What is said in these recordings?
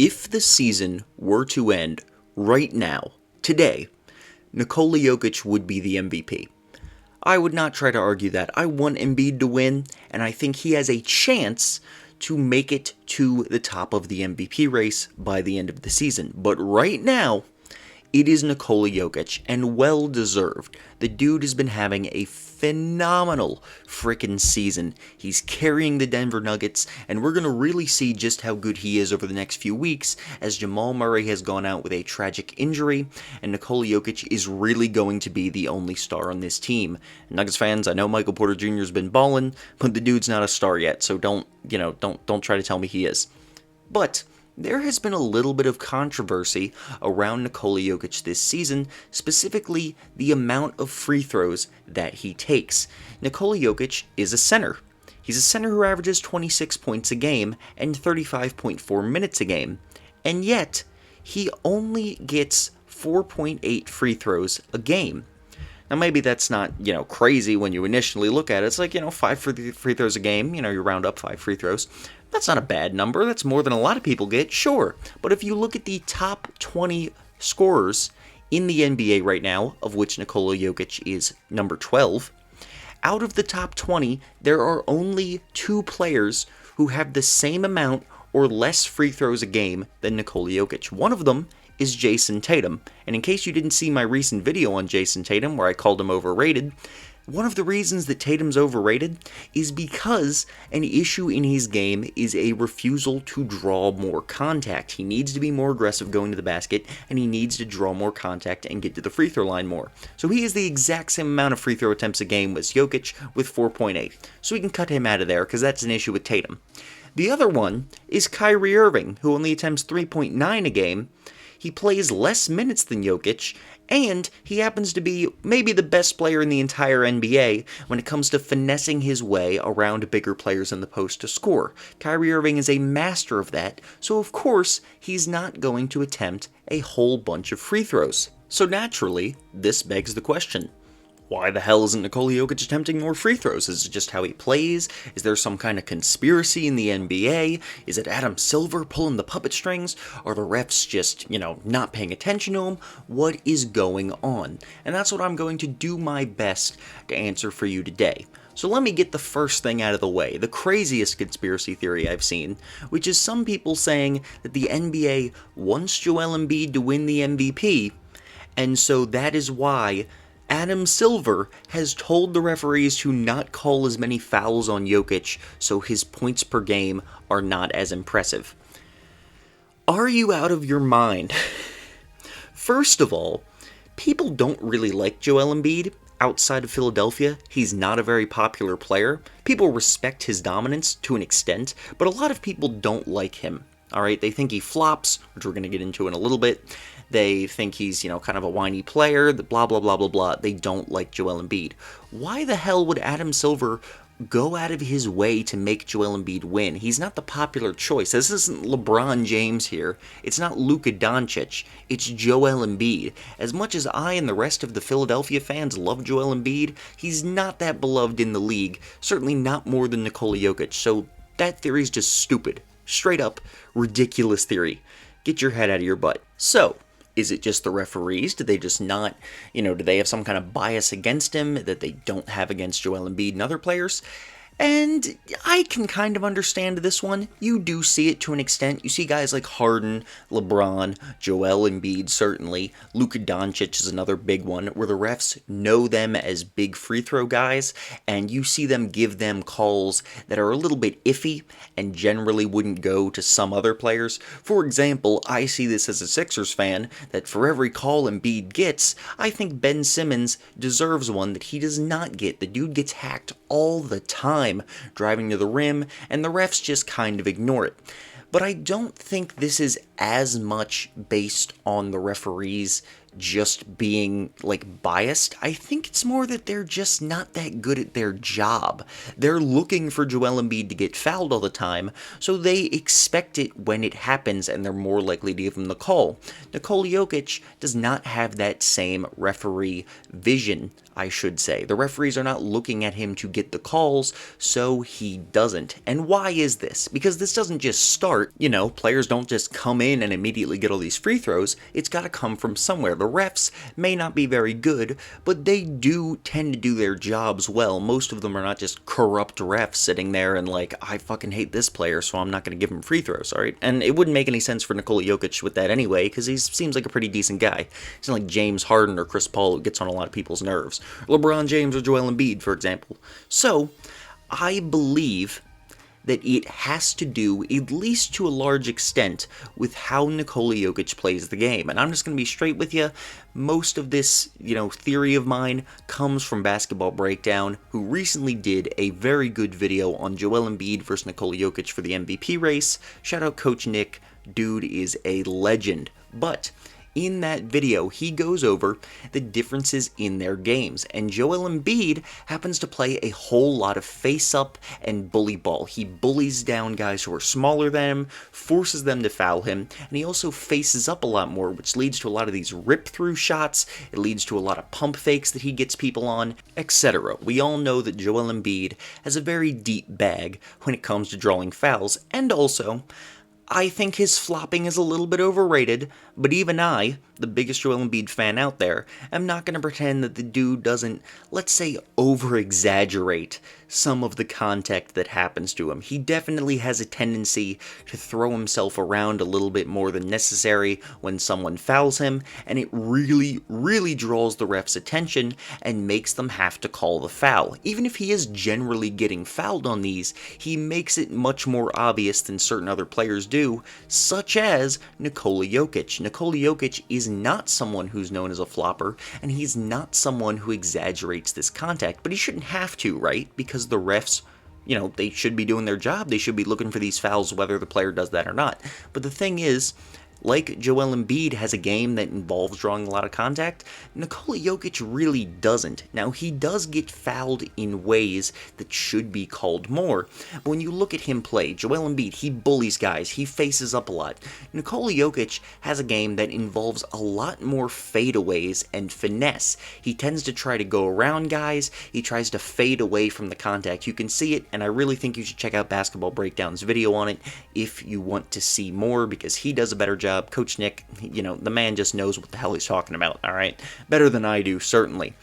If the season were to end right now, today, Nikola Jokic would be the MVP. I would not try to argue that. I want Embiid to win, and I think he has a chance to make it to the top of the MVP race by the end of the season. But right now, it is Nikola Jokic, and well deserved. The dude has been having a phenomenal freaking season. He's carrying the Denver Nuggets, and we're going to really see just how good he is over the next few weeks as Jamal Murray has gone out with a tragic injury, and Nikola Jokic is really going to be the only star on this team. Nuggets fans, I know Michael Porter Jr. has been balling, but the dude's not a star yet, so don't try to tell me he is. But there has been a little bit of controversy around Nikola Jokic this season, specifically the amount of free throws that he takes. Nikola Jokic is a center. He's a center who averages 26 points a game and 35.4 minutes a game, and yet he only gets 4.8 free throws a game. Now, maybe that's not, crazy when you initially look at it. It's like, 5 free throws a game. You round up 5 free throws. That's not a bad number. That's more than a lot of people get, sure. But if you look at the top 20 scorers in the NBA right now, of which Nikola Jokic is number 12, out of the top 20, there are only 2 players who have the same amount or less free throws a game than Nikola Jokic. One of them is Jason Tatum. And in case you didn't see my recent video on Jason Tatum where I called him overrated, one of the reasons that Tatum's overrated is because an issue in his game is a refusal to draw more contact. He needs to be more aggressive going to the basket, and he needs to draw more contact and get to the free throw line more. So he has the exact same amount of free throw attempts a game as Jokic with 4.8. So we can cut him out of there because that's an issue with Tatum. The other one is Kyrie Irving, who only attempts 3.9 a game. He plays less minutes than Jokic, and he happens to be maybe the best player in the entire NBA when it comes to finessing his way around bigger players in the post to score. Kyrie Irving is a master of that, so of course he's not going to attempt a whole bunch of free throws. So naturally, this begs the question: why the hell isn't Nikola Jokic attempting more free throws? Is it just how he plays? Is there some kind of conspiracy in the NBA? Is it Adam Silver pulling the puppet strings? Are the refs just, not paying attention to him? What is going on? And that's what I'm going to do my best to answer for you today. So let me get the first thing out of the way, the craziest conspiracy theory I've seen, which is some people saying that the NBA wants Joel Embiid to win the MVP, and so that is why Adam Silver has told the referees to not call as many fouls on Jokic so his points per game are not as impressive. Are you out of your mind? First of all, people don't really like Joel Embiid. Outside of Philadelphia, he's not a very popular player. People respect his dominance to an extent, but a lot of people don't like him. Alright, they think he flops, which we're going to get into in a little bit. They think he's, kind of a whiny player, blah, blah, blah, blah, blah. They don't like Joel Embiid. Why the hell would Adam Silver go out of his way to make Joel Embiid win? He's not the popular choice. This isn't LeBron James here. It's not Luka Doncic. It's Joel Embiid. As much as I and the rest of the Philadelphia fans love Joel Embiid, he's not that beloved in the league. Certainly not more than Nikola Jokic. So that theory's just stupid. Straight up, ridiculous theory. Get your head out of your butt. So, is it just the referees? Do they just not, do they have some kind of bias against him that they don't have against Joel Embiid and other players? And I can kind of understand this one. You do see it to an extent. You see guys like Harden, LeBron, Joel Embiid, certainly. Luka Doncic is another big one, where the refs know them as big free throw guys, and you see them give them calls that are a little bit iffy and generally wouldn't go to some other players. For example, I see this as a Sixers fan, that for every call Embiid gets, I think Ben Simmons deserves one that he does not get. The dude gets hacked all the time driving to the rim, and the refs just kind of ignore it. But I don't think this is as much based on the referees just being like biased. I think it's more that they're just not that good at their job. They're looking for Joel Embiid to get fouled all the time, so they expect it when it happens and they're more likely to give him the call. Nikola Jokic does not have that same referee vision, I should say. The referees are not looking at him to get the calls, so he doesn't. And why is this? Because this doesn't just start, players don't just come in and immediately get all these free throws. It's got to come from somewhere. The refs may not be very good, but they do tend to do their jobs well. Most of them are not just corrupt refs sitting there and like, I fucking hate this player, so I'm not going to give him free throws, alright? And it wouldn't make any sense for Nikola Jokic with that anyway, because he seems like a pretty decent guy. He's not like James Harden or Chris Paul, who gets on a lot of people's nerves. LeBron James or Joel Embiid, for example. So, I believe that it has to do, at least to a large extent, with how Nikola Jokic plays the game. And I'm just going to be straight with you. Most of this, theory of mine comes from Basketball Breakdown, who recently did a very good video on Joel Embiid versus Nikola Jokic for the MVP race. Shout out Coach Nick. Dude is a legend. But in that video, he goes over the differences in their games, and Joel Embiid happens to play a whole lot of face-up and bully ball. He bullies down guys who are smaller than him, forces them to foul him, and he also faces up a lot more, which leads to a lot of these rip-through shots. It leads to a lot of pump fakes that he gets people on, etc. We all know that Joel Embiid has a very deep bag when it comes to drawing fouls, and also, I think his flopping is a little bit overrated, but even I, the biggest Joel Embiid fan out there, am not going to pretend that the dude doesn't, let's say, over-exaggerate some of the contact that happens to him. He definitely has a tendency to throw himself around a little bit more than necessary when someone fouls him, and it really, really draws the ref's attention and makes them have to call the foul. Even if he is generally getting fouled on these, he makes it much more obvious than certain other players do, such as Nikola Jokic. Nikola Jokic is not someone who's known as a flopper, and he's not someone who exaggerates this contact, but he shouldn't have to, right? Because the refs, they should be doing their job. They should be looking for these fouls whether the player does that or not. But the thing is, like Joel Embiid has a game that involves drawing a lot of contact, Nikola Jokic really doesn't. Now, he does get fouled in ways that should be called more, but when you look at him play, Joel Embiid, he bullies guys, he faces up a lot. Nikola Jokic has a game that involves a lot more fadeaways and finesse. He tends to try to go around guys, he tries to fade away from the contact. You can see it, and I really think you should check out Basketball Breakdown's video on it if you want to see more, because he does a better job. Coach Nick, the man just knows what the hell he's talking about, alright? Better than I do, certainly.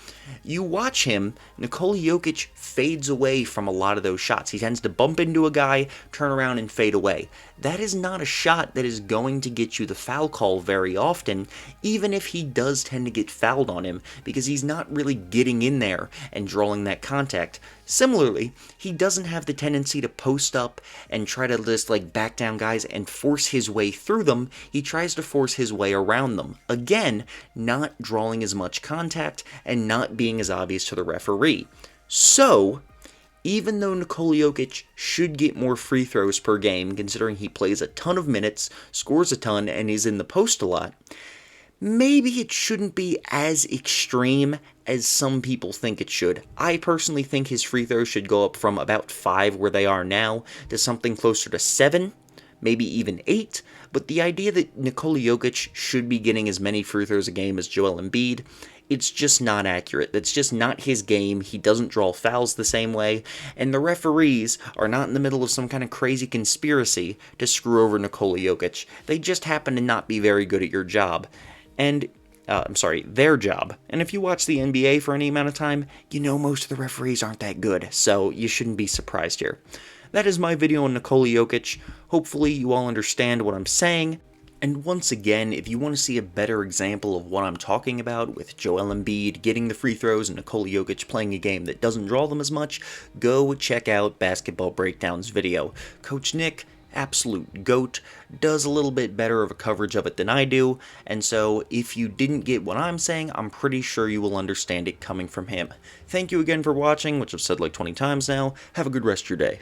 You watch him, Nikola Jokic fades away from a lot of those shots. He tends to bump into a guy, turn around, and fade away. That is not a shot that is going to get you the foul call very often, even if he does tend to get fouled on him, because he's not really getting in there and drawing that contact. Similarly, he doesn't have the tendency to post up and try to just back down guys and force his way through them. He tries to force his way around them. Again, not drawing as much contact and not being as obvious to the referee. So, even though Nikola Jokic should get more free throws per game, considering he plays a ton of minutes, scores a ton, and is in the post a lot, maybe it shouldn't be as extreme as some people think it should. I personally think his free throws should go up from about 5, where they are now, to something closer to 7, maybe even 8, but the idea that Nikola Jokic should be getting as many free throws a game as Joel Embiid, it's just not accurate. That's just not his game. He doesn't draw fouls the same way, and the referees are not in the middle of some kind of crazy conspiracy to screw over Nikola Jokic. They just happen to not be very good at your job. And their job. And if you watch the NBA for any amount of time, most of the referees aren't that good, so you shouldn't be surprised here. That is my video on Nikola Jokic. Hopefully you all understand what I'm saying. And once again, if you want to see a better example of what I'm talking about, with Joel Embiid getting the free throws and Nikola Jokic playing a game that doesn't draw them as much, go check out Basketball Breakdown's video. Coach Nick, absolute GOAT, does a little bit better of a coverage of it than I do, and so if you didn't get what I'm saying, I'm pretty sure you will understand it coming from him. Thank you again for watching, which I've said like 20 times now. Have a good rest of your day.